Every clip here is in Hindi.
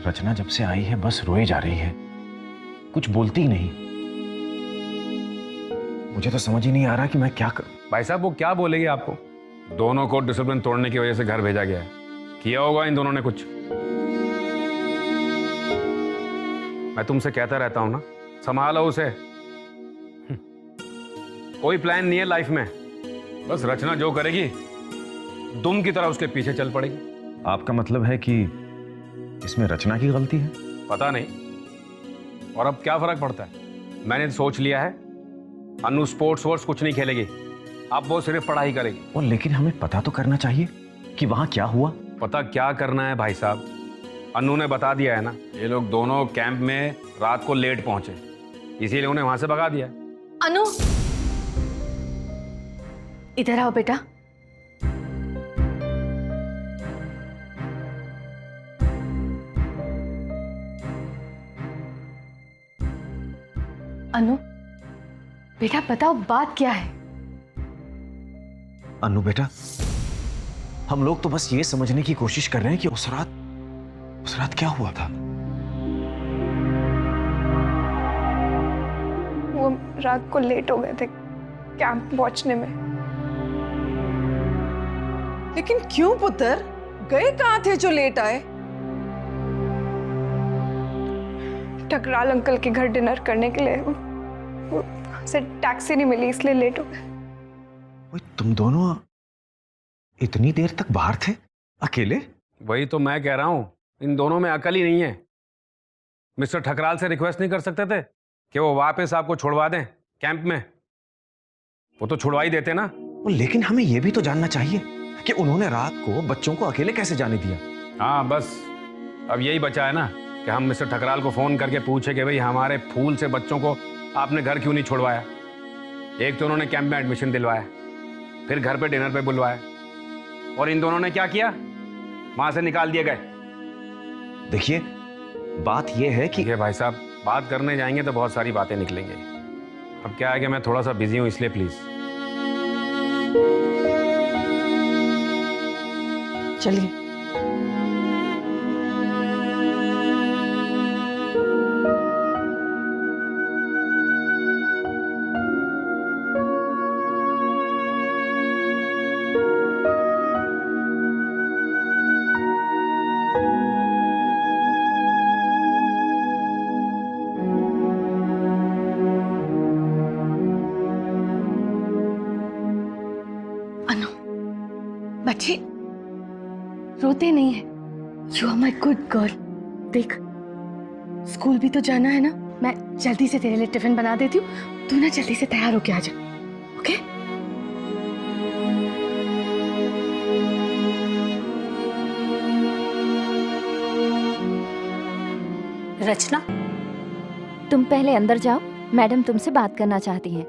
रचना जब से आई है बस रोए जा रही है, कुछ बोलती ही नहीं। मुझे तो समझ ही नहीं आ रहा कि मैं क्या करूं। भाई साहब वो क्या बोलेगी आपको? दोनों को डिसिप्लिन तोड़ने की वजह से घर भेजा गया है। किया होगा इन दोनों ने कुछ। मैं तुमसे कहता रहता हूं ना, संभालो उसे। कोई प्लान नहीं है लाइफ में, बस रचना जो करेगी दुम की तरह उसके पीछे चल पड़ेगी। आपका मतलब है कि इसमें रचना की गलती है? पता नहीं, और अब क्या फर्क पड़ता है। मैंने सोच लिया है अनु स्पोर्ट्स वोर्ट्स कुछ नहीं खेलेगी, अब वो सिर्फ पढ़ाई करेगी। और लेकिन हमें पता तो करना चाहिए कि वहां क्या हुआ। पता क्या करना है भाई साहब, अनु ने बता दिया है ना, ये लोग दोनों कैंप में रात को लेट पहुंचे, इसीलिए उन्हें वहां से भगा दिया। अनु, इधर आओ बेटा। अनु बेटा बताओ बात क्या है? अनु बेटा, हम लोग तो बस ये समझने की कोशिश कर रहे हैं कि उस रात क्या हुआ था। वो रात को लेट हो गए थे कैंप पहुंचने में। लेकिन क्यों पुत्र, गए कहाँ थे जो लेट आए? ठकराल अंकल के घर डिनर करने के लिए वो से टैक्सी नहीं मिली, इसलिए लेट हो गए। ओए, तुम दोनों इतनी देर तक बाहर थे अकेले? वही तो मैं कह रहा हूं, इन दोनों में अकल ही नहीं है। मिस्टर ठकराल से रिक्वेस्ट नहीं कर सकते थे कि वो वापस आपको छुड़वा दें कैंप में? वो तो छुड़वा ही देते ना। लेकिन हमें यह भी तो जानना चाहिए कि उन्होंने रात को बच्चों को अकेले कैसे जाने दिया। हाँ बस अब यही बचा है ना कि हम मिस्टर ठकराल को फोन करके पूछे कि भाई हमारे फूल से बच्चों को आपने घर क्यों नहीं छुड़वाया। एक तो उन्होंने कैंप में एडमिशन दिलवाया, फिर घर पे डिनर पे बुलवाया, और इन दोनों ने क्या किया, वहां से निकाल दिए गए। देखिए बात यह है कि ये भाई साहब बात करने जाएंगे तो बहुत सारी बातें निकलेंगे। अब क्या है कि मैं थोड़ा सा बिजी हूं, इसलिए प्लीज चलिए। अनु बच्चे रोते नहीं है, you are my good girl. देख स्कूल भी तो जाना है ना, मैं जल्दी से तेरे लिए टिफिन बना देती हूँ, तू ना जल्दी से तैयार होके आ जा, ओके? रचना तुम पहले अंदर जाओ, मैडम तुमसे बात करना चाहती हैं।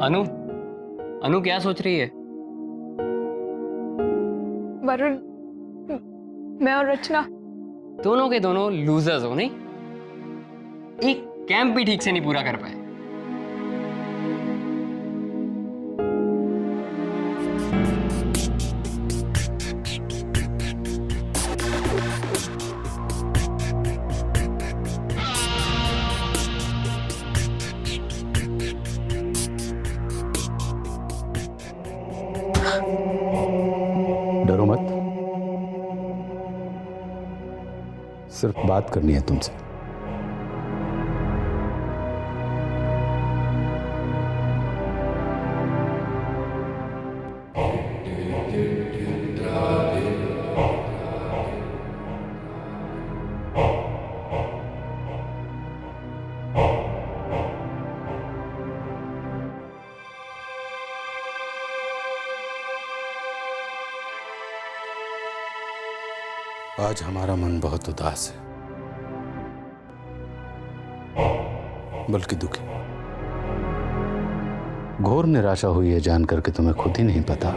अनु, अनु क्या सोच रही है? वरुण, मैं और रचना दोनों के दोनों लूजर्स हो नहीं, एक कैंप भी ठीक से नहीं पूरा कर पाए। डरो मत, सिर्फ बात करनी है तुमसे। आज हमारा मन बहुत उदास है, बल्कि दुखी। घोर निराशा हुई है जानकर कि तुम्हें खुद ही नहीं पता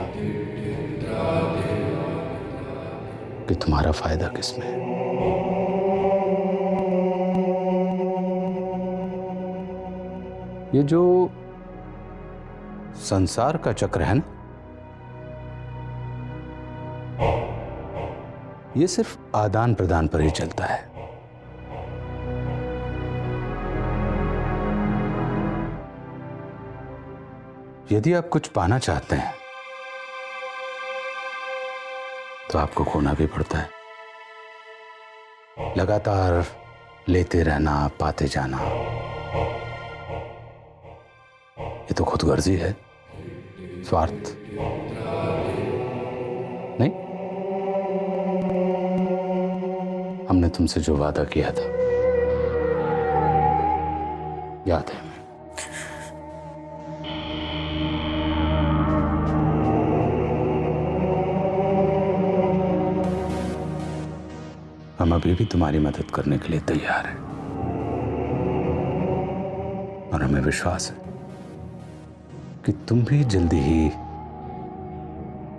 कि तुम्हारा फायदा किसमें है। ये जो संसार का चक्र है ना, ये सिर्फ आदान प्रदान पर ही चलता है। यदि आप कुछ पाना चाहते हैं तो आपको खोना भी पड़ता है। लगातार लेते रहना, पाते जाना, ये तो खुदगर्जी है, स्वार्थ नहीं। हमने तुमसे जो वादा किया था याद है? हम अभी भी तुम्हारी मदद करने के लिए तैयार हैं और हमें विश्वास है कि तुम भी जल्दी ही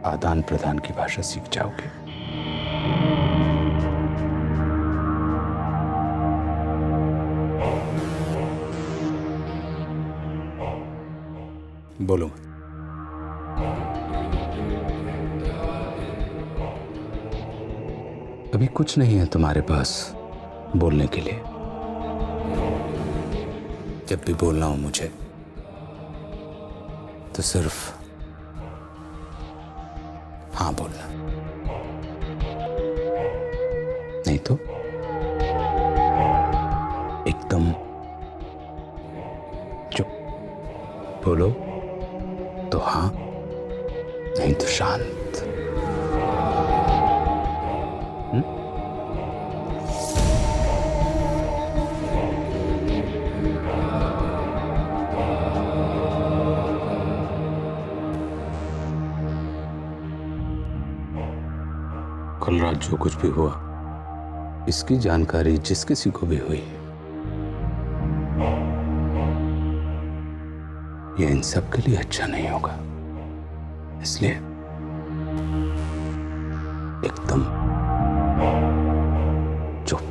आदान प्रदान की भाषा सीख जाओगे। बोलो। अभी कुछ नहीं है तुम्हारे पास बोलने के लिए। जब भी बोलना हो मुझे तो सिर्फ हाँ बोलना, नहीं तो एकदम चुप। बोलो तो हाँ, नहीं तो शांत। कल रात जो कुछ भी हुआ, इसकी जानकारी जिस किसी को भी हुई, ये इन सब के लिए अच्छा नहीं होगा। इसलिए एकदम चुप।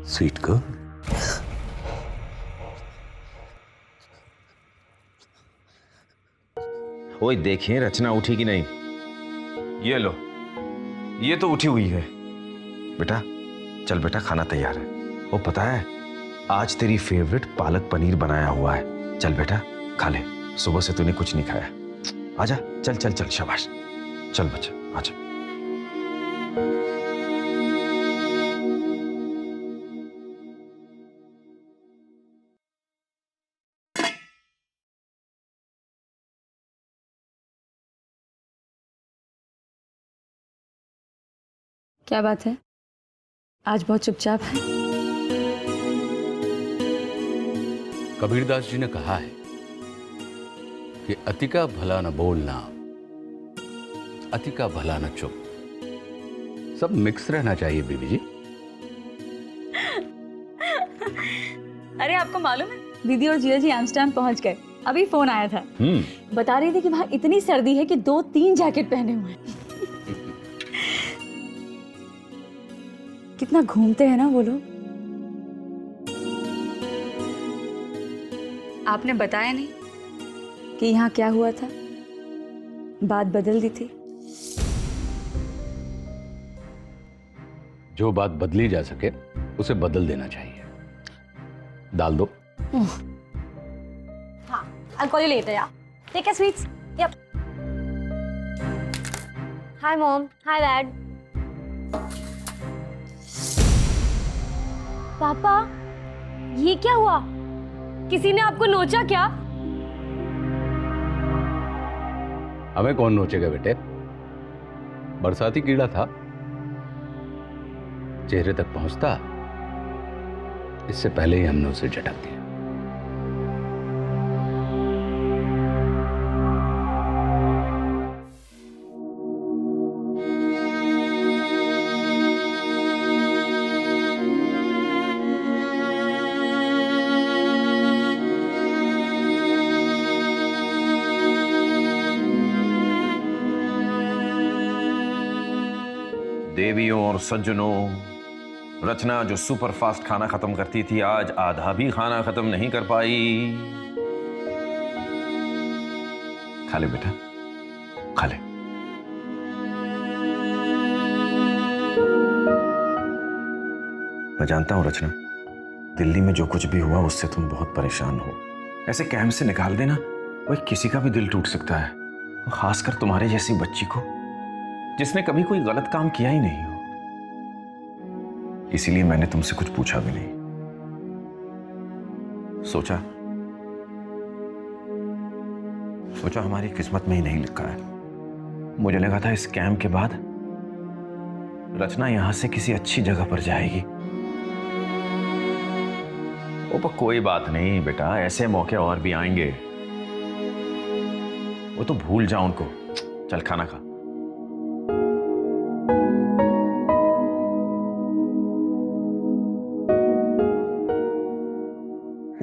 Sweet girl. ओए देखिए रचना उठी कि नहीं। ये लो, ये तो उठी हुई है। बेटा चल बेटा, खाना तैयार है। वो पता है आज तेरी फेवरेट पालक पनीर बनाया हुआ है। चल बेटा खा ले, सुबह से तूने कुछ नहीं खाया। आजा चल चल चल, शाबाश। चल बच्चा आजा। क्या बात है, आज बहुत चुपचाप है? कबीरदास जी ने कहा है कि अति का भला न बोलना, अति का भला न चुप। सब मिक्स रहना चाहिए बीबी जी। अरे आपको मालूम है, दीदी और जीजा जी एम्स्टर्डम पहुंच गए। अभी फोन आया था, बता रही थी कि वहां इतनी सर्दी है कि 2-3 जैकेट पहने हुए हैं। कितना घूमते हैं ना वो लोग। आपने बताया नहीं कि यहाँ क्या हुआ था? बात बदल दी थी। जो बात बदली जा सके उसे बदल देना चाहिए। डाल दो। हाँ, I'll call you later, yeah. Take care, sweets. Yep. Hi, Mom. Hi, Dad. पापा, ये क्या हुआ? किसी ने आपको नोचा क्या? हमें कौन नोचेगा बेटे? बरसाती कीड़ा था, चेहरे तक पहुंचता, इससे पहले ही हमने उसे झटक दिया। देवियों और सज्जनों, रचना जो सुपर फास्ट खाना खत्म करती थी, आज आधा भी खाना खत्म नहीं कर पाई। खा ले बेटा, खा ले। मैं जानता हूं रचना, दिल्ली में जो कुछ भी हुआ उससे तुम बहुत परेशान हो। ऐसे कैंप से निकाल देना, वही किसी का भी दिल टूट सकता है, खासकर तुम्हारे जैसी बच्ची को जिसने कभी कोई गलत काम किया ही नहीं हो। इसीलिए मैंने तुमसे कुछ पूछा भी नहीं। सोचा हमारी किस्मत में ही नहीं लिखा है। मुझे लगा था इस कैंप के बाद रचना यहां से किसी अच्छी जगह पर जाएगी। ओ पर कोई बात नहीं बेटा, ऐसे मौके और भी आएंगे। वो तो भूल जाओ उनको। चल खाना खा।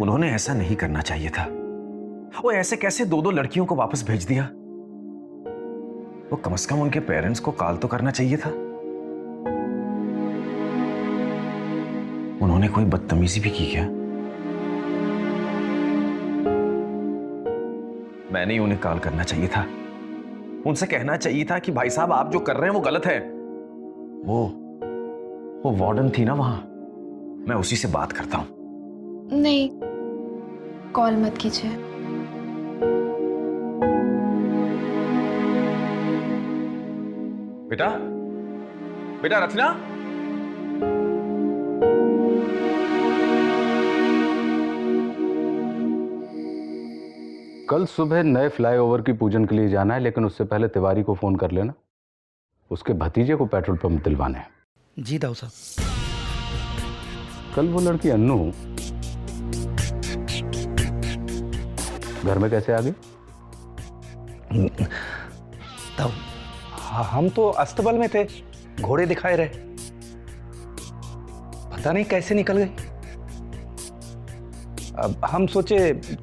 उन्होंने ऐसा नहीं करना चाहिए था। वो ऐसे कैसे दो लड़कियों को वापस भेज दिया? वो कम से कम उनके पेरेंट्स को कॉल तो करना चाहिए था। उन्होंने कोई बदतमीजी भी की क्या? मैंने ही उन्हें कॉल करना चाहिए था। उनसे कहना चाहिए था कि भाई साहब आप जो कर रहे हैं वो गलत है। वो वार्डन थी ना वहां, मैं उसी से बात करता हूं। नहीं, कॉल मत कीजिए। बेटा रचना, कल सुबह नए फ्लाईओवर की पूजन के लिए जाना है, लेकिन उससे पहले तिवारी को फोन कर लेना। उसके भतीजे को पेट्रोल पंप दिलवाना है। जी दाऊ साहब। कल वो लड़की अन्नू घर में कैसे आ गई? दाऊ, हम तो अस्तबल में थे, घोड़े दिखाए रहे, पता नहीं कैसे निकल गई। अब हम सोचे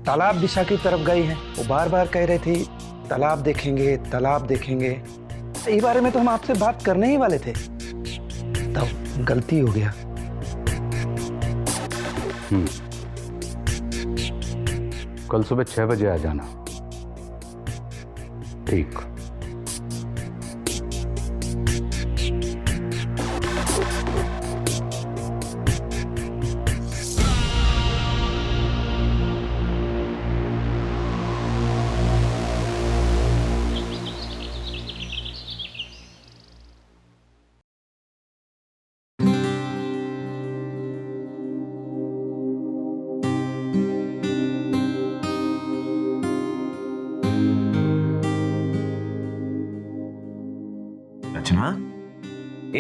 तालाब दिशा की तरफ गई हैं। वो बार बार कह रही थी तालाब देखेंगे, तालाब देखेंगे। इस बारे में तो हम आपसे बात करने ही वाले थे, तब गलती हो गया। कल सुबह 6 बजे आ जाना। ठीक।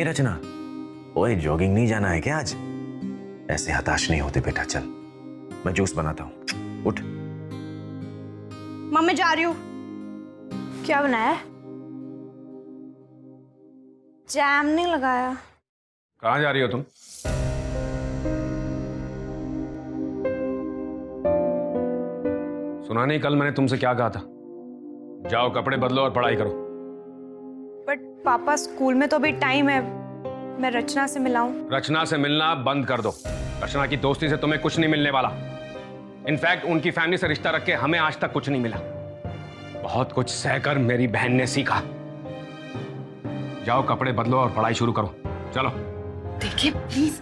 रचना, ओए जॉगिंग नहीं जाना है क्या आज? ऐसे हताश नहीं होते बेटा, चल मैं जूस बनाता हूँ, उठ। मम्मी जा रही हूँ। क्या बनाया? जैम नहीं लगाया। कहाँ जा रही हो तुम? सुना नहीं कल मैंने तुमसे क्या कहा था? जाओ कपड़े बदलो और पढ़ाई करो। बट पापा, स्कूल में तो अभी टाइम है, मैं रचना से मिलाऊं। रचना से मिलना बंद कर दो। रचना की दोस्ती से तुम्हें कुछ नहीं मिलने वाला। इनफैक्ट उनकी फैमिली से रिश्ता रख के हमें आज तक कुछ नहीं मिला। बहुत कुछ सहकर मेरी बहन ने सीखा। जाओ कपड़े बदलो और पढ़ाई शुरू करो, चलो। देखिए प्लीज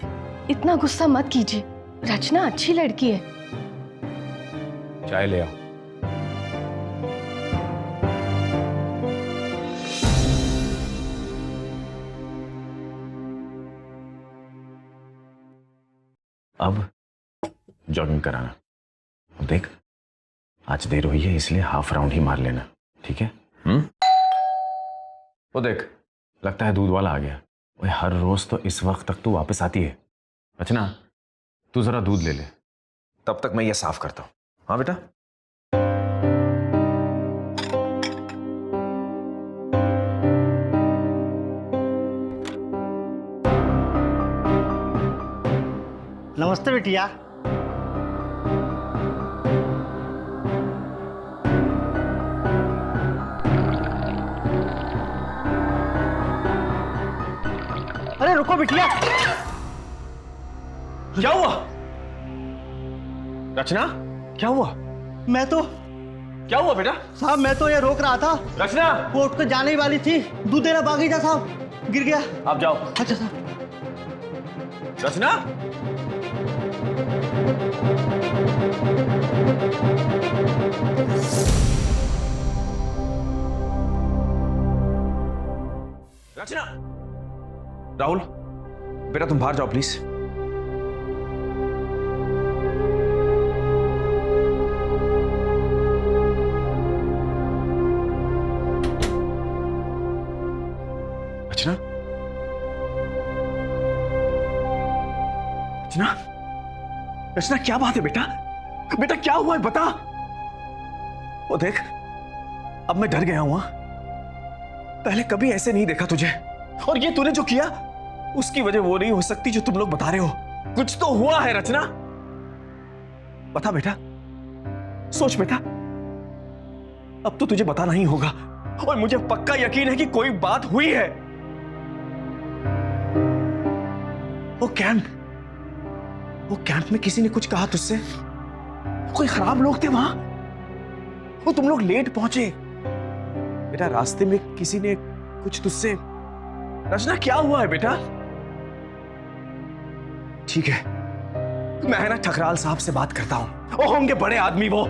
इतना गुस्सा मत कीजिए, रचना अच्छी लड़की है। चाय ले आओ। अब जॉगिंग कराना। अब देख, आज देर हुई है इसलिए हाफ राउंड ही मार लेना, ठीक है? वो देख, लगता है दूध वाला आ गया। ओए हर रोज तो इस वक्त तक तू वापस आती है। रचना, तू जरा दूध ले ले, तब तक मैं ये साफ करता हूं। हाँ बेटा। नमस्ते बिटिया। अरे रुको बिटिया, क्या हुआ? रचना, क्या हुआ? मैं तो क्या हुआ बेटा? साहब मैं तो ये रोक रहा था, रचना, वो उठ कर जाने ही वाली थी, दूध देना बाकी था साहब, गिर गया। आप जाओ। अच्छा साहब। रचना, रचना, राहुल बेटा तुम बाहर जाओ प्लीज। रचना, रचना, रचना क्या बात है बेटा? बेटा क्या हुआ है बता। वो देख अब मैं डर गया हूं। पहले कभी ऐसे नहीं देखा तुझे, और ये तूने जो किया उसकी वजह वो नहीं हो सकती जो तुम लोग बता रहे हो। कुछ तो हुआ है रचना, बता बेटा, सोच बेटा। अब तो तुझे बताना ही होगा, और मुझे पक्का यकीन है कि कोई बात हुई है। वो कैंप में किसी ने कुछ कहा तुझसे? कोई खराब लोग थे वहां? वो तुम लोग लेट पहुंचे बेटा, रास्ते में किसी ने कुछ तुझसे? रचना क्या हुआ है बेटा? ठीक है, मैं है ना ठकराल साहब से बात करता हूं। वो होंगे बड़े आदमी, वो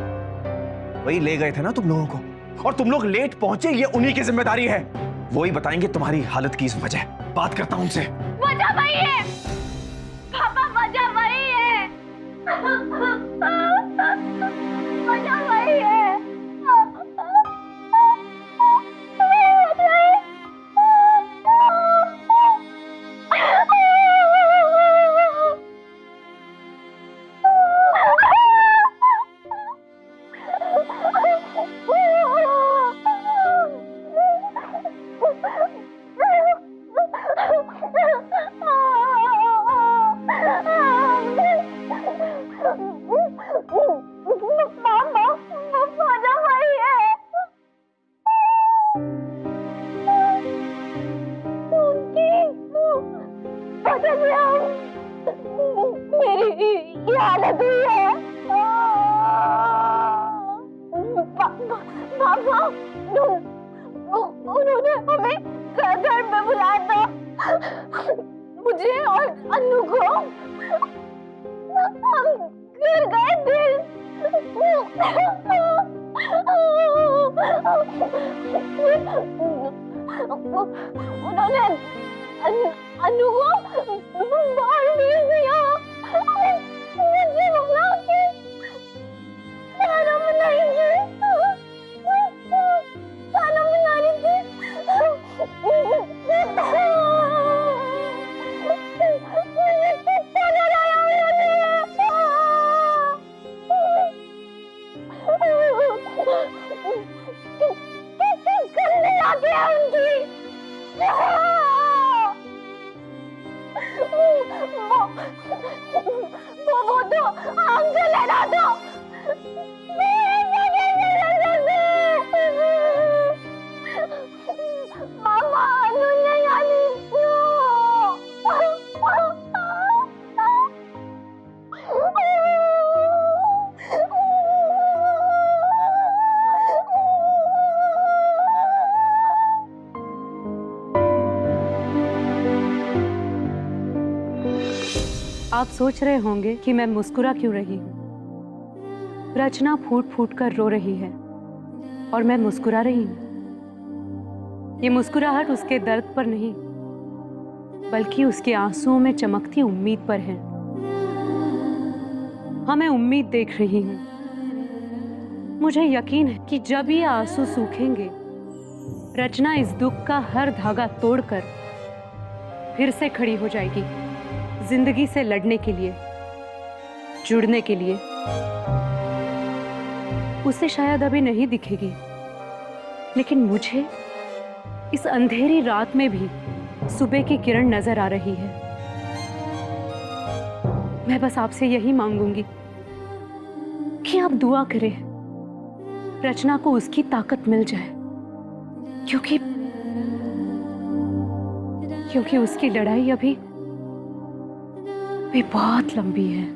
वही ले गए थे ना तुम लोगों को, और तुम लोग लेट पहुंचे, ये उन्हीं की जिम्मेदारी है। वो ही बताएंगे तुम्हारी हालत की इस वजह। बात करता हूं उनसे। वजह वही है पापा, वजह वही है, वजह वही है। उन्होंने हमें घर में बुलाया था, मुझे और अन्नू को। हम गिर गए थे। उन्होंने अन्नू को बाहर भेज दिया, मुझे बुला के खाना बनाएंगे, खाना बना रही थी। कितना डराया कितनी गंदी आंखें हैं उनकी। वो तो आंखें लगा दो। मामा अनु नहीं आनी आप सोच रहे होंगे कि मैं मुस्कुरा क्यों रही हूँ। रचना फूट फूट कर रो रही है और मैं मुस्कुरा रही हूँ। ये मुस्कुराहट उसके दर्द पर नहीं, बल्कि उसके आंसुओं में चमकती उम्मीद पर है। हाँ, मैं उम्मीद देख रही हूँ। मुझे यकीन है कि जब ये आंसू सूखेंगे, रचना इस दुख का हर धागा तोड़कर फिर से खड़ी हो जाएगी, जिंदगी से लड़ने के लिए, जुड़ने के लिए। उसे शायद अभी नहीं दिखेगी, लेकिन मुझे इस अंधेरी रात में भी सुबह की किरण नजर आ रही है। मैं बस आपसे यही मांगूंगी कि आप दुआ करें, रचना को उसकी ताकत मिल जाए, क्योंकि उसकी लड़ाई वे बहुत लंबी है।